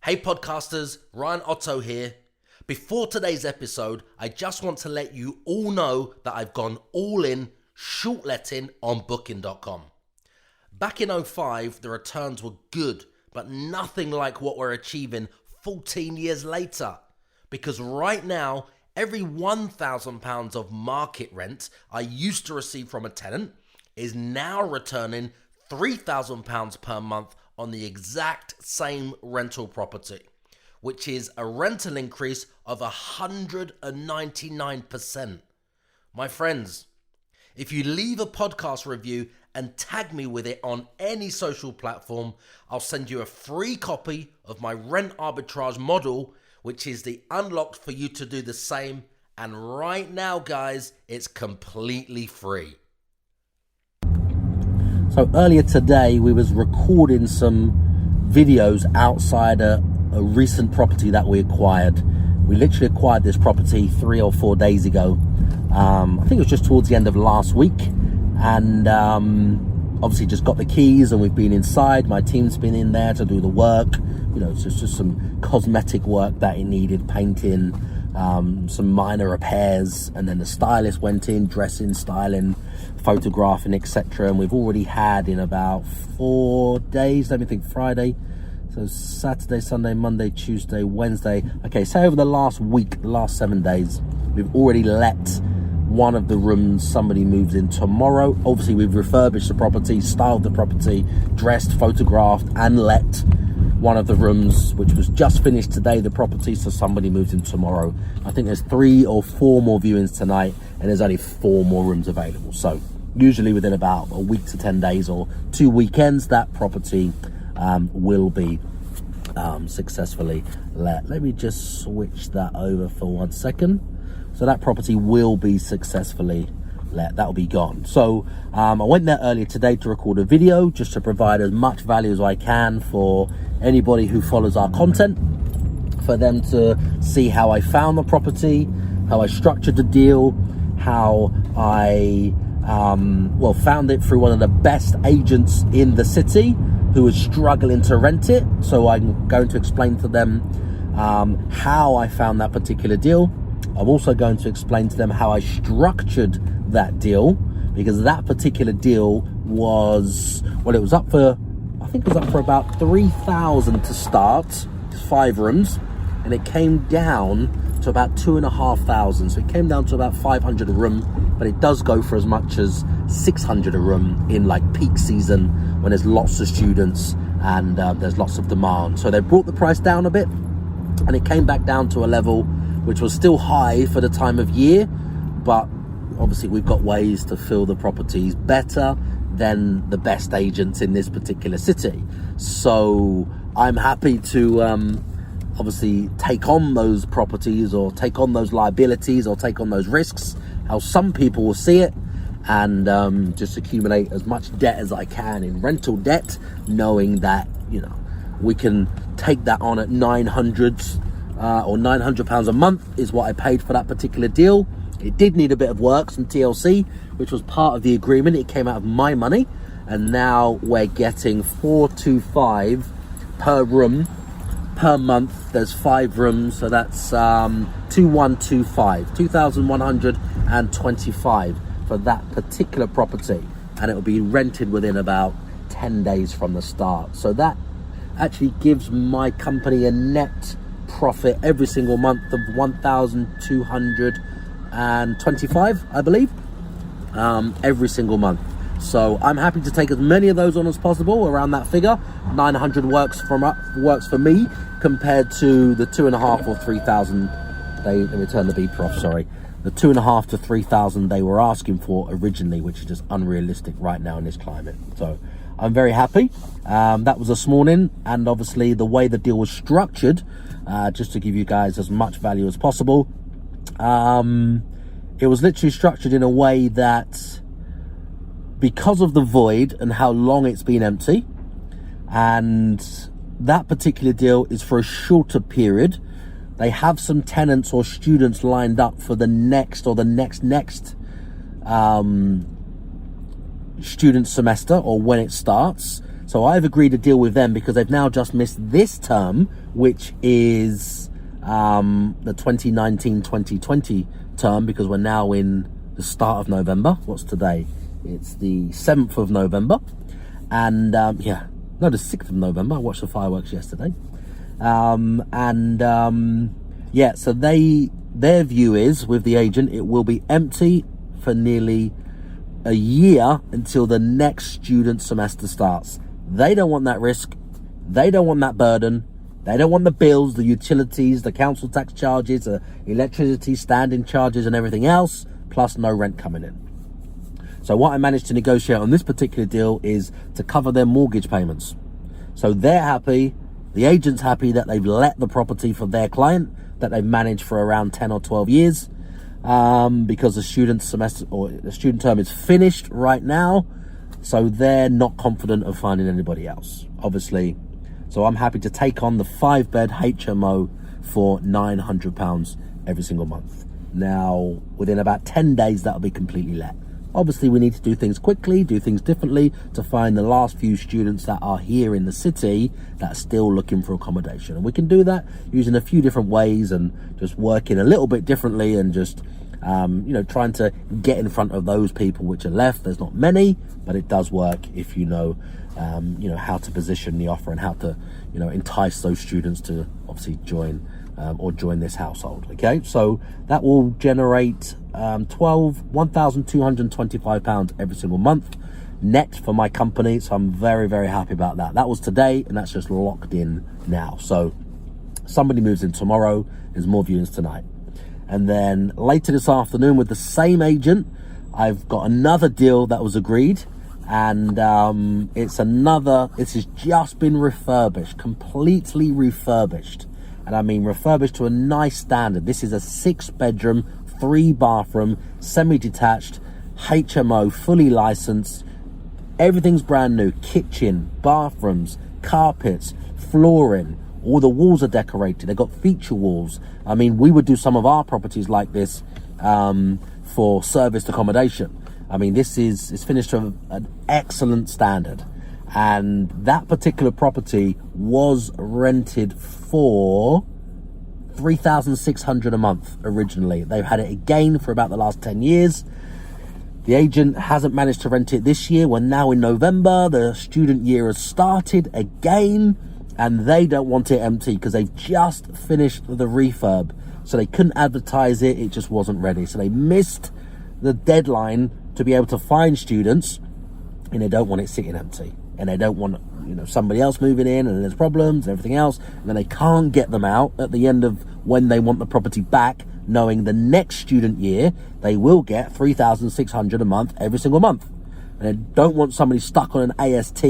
Hey podcasters, Ryan Otto here. Before today's episode, I just want to let you all know that I've gone all in short letting on booking.com. Back in 2005, the returns were good, but nothing like what we're achieving 14 years later. Because right now, every £1,000 of market rent I used to receive from a tenant is now returning £3,000 per month on the exact same rental property, which is a rental increase of 199%. My friends, if you leave a podcast review and tag me with it on any social platform, I'll send you a free copy of my rent arbitrage model, which is the unlock for you to do the same. And right now, guys, it's completely free. So earlier today, we was recording some videos outside a recent property that we acquired. We literally acquired this property 3 or 4 days ago. I think it was just towards the end of last week. And obviously just got the keys and we've been inside. My team's been in there to do the work. You know, it's just some cosmetic work that it needed, painting, some minor repairs. And then the stylist went in, dressing, styling, photographing, etc. And we've already had in about 4 days, let me think, Friday, so Saturday, Sunday, Monday, Tuesday, Wednesday. Okay, so over the last week, the last 7 days, we've already let one of the rooms. Somebody moves in tomorrow. Obviously, we've refurbished the property, styled the property, dressed, photographed, and let one of the rooms, which was just finished today, the property, so somebody moves in tomorrow. I think there's 3 or 4 more viewings tonight, and there's only 4 more rooms available. So usually within about a week to 10 days or 2 weekends, that property will be successfully let. Let me just switch that over for 1 second. So that property will be successfully let. That will be gone. So I went there earlier today to record a video just to provide as much value as I can for anybody who follows our content, for them to see how I found the property, how I structured the deal, how I found it through one of the best agents in the city who was struggling to rent it. So I'm going to explain to them how I found that particular deal. I'm also going to explain to them how I structured that deal, because that particular deal was, well, it was up for, I think it was up for about 3,000 to start, 5 rooms, and it came down to about 2,500. So it came down to about 500 a room, but it does go for as much as 600 a room in like peak season when there's lots of students and there's lots of demand. So they brought the price down a bit, and it came back down to a level which was still high for the time of year, but obviously we've got ways to fill the properties better than the best agents in this particular city. So I'm happy to obviously take on those properties, or take on those liabilities, or take on those risks, how some people will see it, and just accumulate as much debt as I can in rental debt, knowing that, you know, we can take that on at 900s or £900 a month is what I paid for that particular deal. It did need a bit of work, some TLC, which was part of the agreement. It came out of my money, and now we're getting 425 per room per month. There's 5 rooms, so that's 2,125 for that particular property, and it will be rented within about 10 days from the start. So that actually gives my company a net profit every single month of 1,225, I believe, every single month. So I'm happy to take as many of those on as possible, around that figure. 900 works for me, compared to the 2,500 or 3,000. Let me turn the beeper off, sorry. The 2,500 to 3,000 they were asking for originally, which is just unrealistic right now in this climate. So I'm very happy. That was this morning, and obviously the way the deal was structured, just to give you guys as much value as possible, it was literally structured in a way that, because of the void and how long it's been empty, and that particular deal is for a shorter period, they have some tenants or students lined up for the next or the next student semester, or when it starts. So I've agreed a deal with them because they've now just missed this term, which is the 2019-2020 term, because we're now in the start of November. What's today? It's the 7th of November. And the 6th of November. I watched the fireworks yesterday. So their view is, with the agent, it will be empty for nearly a year until the next student semester starts. They don't want that risk. They don't want that burden. They don't want the bills, the utilities, the council tax charges, the electricity standing charges and everything else, plus no rent coming in. So what I managed to negotiate on this particular deal is to cover their mortgage payments. So they're happy, the agent's happy that they've let the property for their client that they've managed for around 10 or 12 years, because the student semester or the student term is finished right now. So they're not confident of finding anybody else, obviously. So I'm happy to take on the 5-bed HMO for £900 every single month. Now, within about 10 days, that'll be completely let. Obviously, we need to do things quickly, do things differently to find the last few students that are here in the city that are still looking for accommodation. And we can do that using a few different ways and just working a little bit differently and just, trying to get in front of those people which are left. There's not many, but it does work if you know how to position the offer and how to, entice those students to obviously join this household. Okay, so that will generate £1,225 every single month net for my company. So I'm very, very happy about that. That was today, and that's just locked in now. So somebody moves in tomorrow, there's more viewings tonight. And then later this afternoon with the same agent, I've got another deal that was agreed. And this has just been refurbished, completely refurbished. And I mean refurbished to a nice standard. This is a 6-bedroom, 3-bathroom, semi-detached, HMO, fully licensed. Everything's brand new. Kitchen, bathrooms, carpets, flooring. All the walls are decorated. They've got feature walls. I mean, we would do some of our properties like this for serviced accommodation. I mean, this is finished to an excellent standard. And that particular property was rented for $3,600 a month originally. They've had it again for about the last 10 years. The agent hasn't managed to rent it this year. We're now in November. The student year has started again, and they don't want it empty because they've just finished the refurb. So they couldn't advertise it. It just wasn't ready. So they missed the deadline to be able to find students, and they don't want it sitting empty. And they don't want, somebody else moving in and there's problems and everything else. And then they can't get them out at the end of when they want the property back, knowing the next student year, they will get $3,600 a month every single month. And they don't want somebody stuck on an AST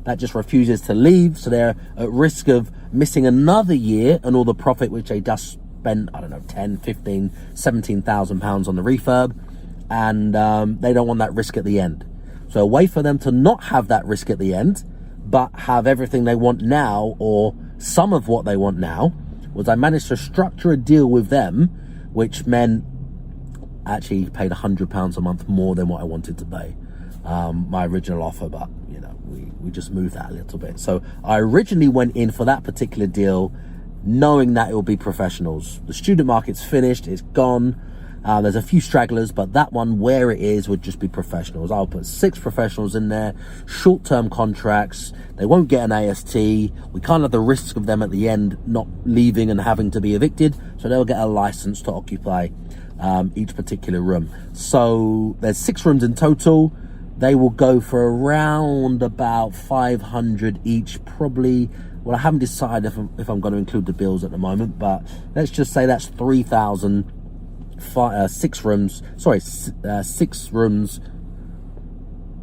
that just refuses to leave. So they're at risk of missing another year and all the profit, which they just spent, 10, 15, 17,000 pounds on the refurb. And they don't want that risk at the end. So a way for them to not have that risk at the end, but have everything they want now, or some of what they want now, was I managed to structure a deal with them, which meant I actually paid £100 a month more than what I wanted to pay, my original offer, but we just moved that a little bit. So I originally went in for that particular deal knowing that it will be professionals. The student market's finished, it's gone. There's a few stragglers, but that one, where it is, would just be professionals. I'll put 6 professionals in there, short-term contracts. They won't get an AST. We can't have the risk of them at the end not leaving and having to be evicted, so they'll get a license to occupy each particular room. So there's 6 rooms in total. They will go for around about 500 each, probably. Well, I haven't decided if I'm going to include the bills at the moment, but let's just say that's 3,000. 6 rooms,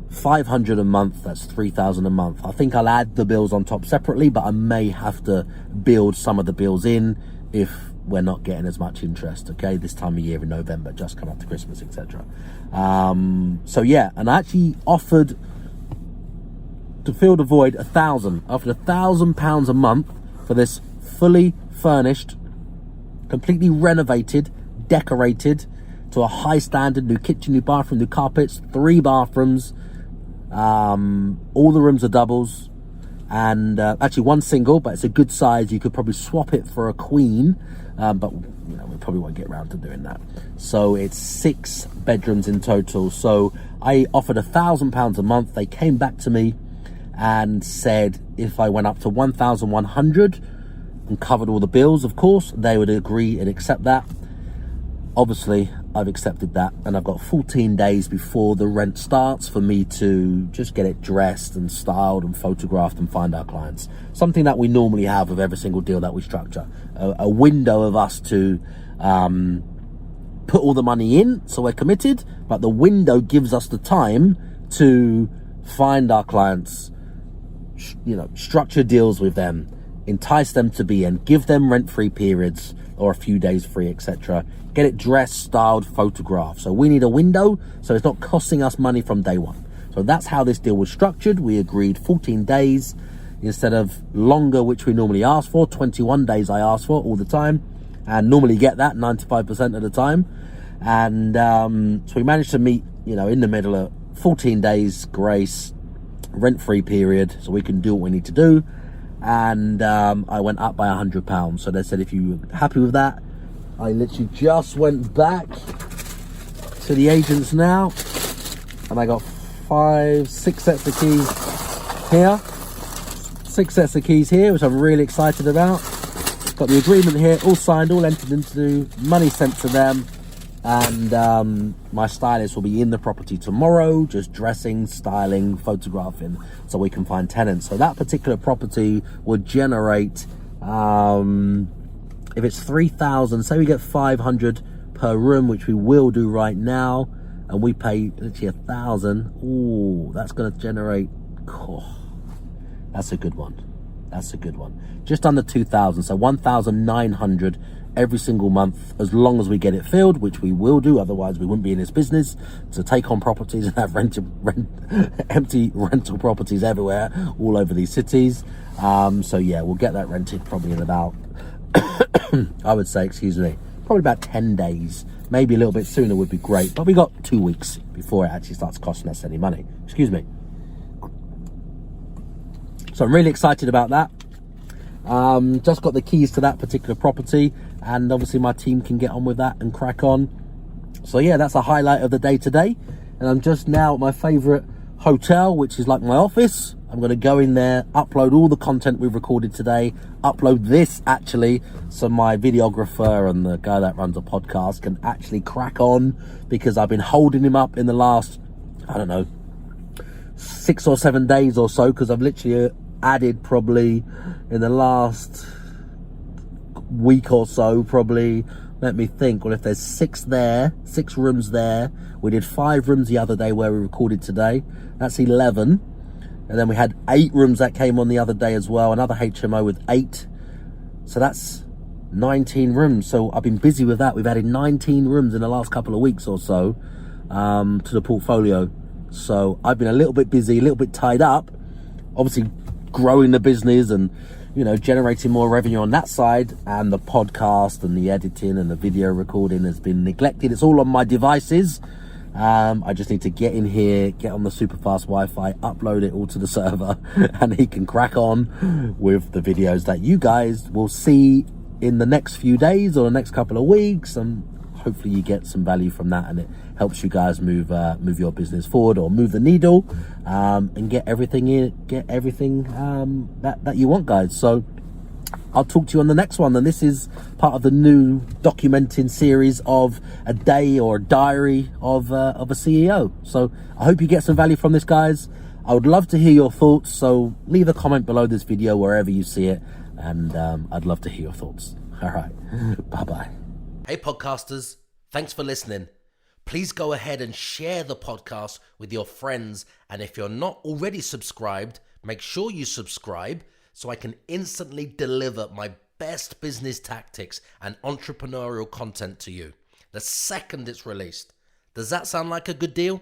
500 a month. That's 3,000 a month. I think I'll add the bills on top separately, but I may have to build some of the bills in if we're not getting as much interest. Okay, this time of year in November, just come up to Christmas, etc. So yeah, and I actually offered to fill the void offered £1,000 a month for this fully furnished, completely renovated, decorated to a high standard, new kitchen, new bathroom, new carpets, 3 bathrooms. All the rooms are doubles. and actually one single, but it's a good size. You could probably swap it for a queen, but you know, we probably won't get around to doing that. So it's 6 bedrooms in total. So I offered £1,000 a month. They came back to me and said if I went up to 1,100 and covered all the bills, of course, they would agree and accept that. Obviously, I've accepted that, and I've got 14 days before the rent starts for me to just get it dressed and styled and photographed and find our clients. Something that we normally have with every single deal that we structure. A window of us to put all the money in, so we're committed, but the window gives us the time to find our clients, you know, structure deals with them, entice them to be in, give them rent-free periods or a few days free, etc. Get it dressed, styled, photographed. So we need a window, so it's not costing us money from day one. So that's how this deal was structured. We agreed 14 days instead of longer, which we normally ask for. 21 days I ask for all the time, and normally get that 95% of the time. And so we managed to meet, you know, in the middle of 14 days grace, rent-free period, so we can do what we need to do. And I went up by £100. So they said if you're happy with that, I literally just went back to the agents now, and I got 6 sets of keys here. 6 sets of keys here, which I'm really excited about. Got the agreement here, all signed, all entered into, money sent to them. And my stylist will be in the property tomorrow, just dressing, styling, photographing, so we can find tenants. So that particular property would generate, if it's 3,000, say we get 500 per room, which we will do right now, and we pay literally 1,000. Ooh, that's going to generate, that's a good one. That's a good one. Just under 2,000, so 1,900 every single month, as long as we get it filled, which we will do. Otherwise, we wouldn't be in this business to take on properties and have empty rental properties everywhere, all over these cities. So yeah, we'll get that rented probably in about, I would say, probably about 10 days. Maybe a little bit sooner would be great, but we got 2 weeks before it actually starts costing us any money. Excuse me. So I'm really excited about that. Just got the keys to that particular property, and obviously my team can get on with that and crack on. So yeah, that's a highlight of the day today. And I'm just now at my favorite hotel, which is like my office. I'm going to go in there, upload all the content we've recorded today, upload this actually, so my videographer and the guy that runs a podcast can actually crack on, because I've been holding him up in the last, I don't know, 6 or 7 days or so, because I've literally added probably in the last week or so, probably, let me think, well, if there's 6 rooms there, we did 5 rooms the other day where we recorded today, that's 11. And then we had 8 rooms that came on the other day as well, another HMO with 8, so that's 19 rooms. So I've been busy with that. We've added 19 rooms in the last couple of weeks or so to the portfolio. So I've been a little bit busy, a little bit tied up, obviously growing the business and, you know, generating more revenue on that side, and the podcast and the editing and the video recording has been neglected. It's all on my devices. I just need to get in here, get on the super fast Wi-Fi, upload it all to the server, and he can crack on with the videos that you guys will see in the next few days or the next couple of weeks, and hopefully you get some value from that, and it helps you guys move your business forward, or move the needle, and get everything that you want, guys. So I'll talk to you on the next one. And this is part of the new documenting series of a day or a diary of a CEO. So I hope you get some value from this, guys. I would love to hear your thoughts. So leave a comment below this video wherever you see it. And I'd love to hear your thoughts. All right. Bye-bye. Hey, podcasters. Thanks for listening. Please go ahead and share the podcast with your friends. And if you're not already subscribed, make sure you subscribe, so I can instantly deliver my best business tactics and entrepreneurial content to you the second it's released. Does that sound like a good deal?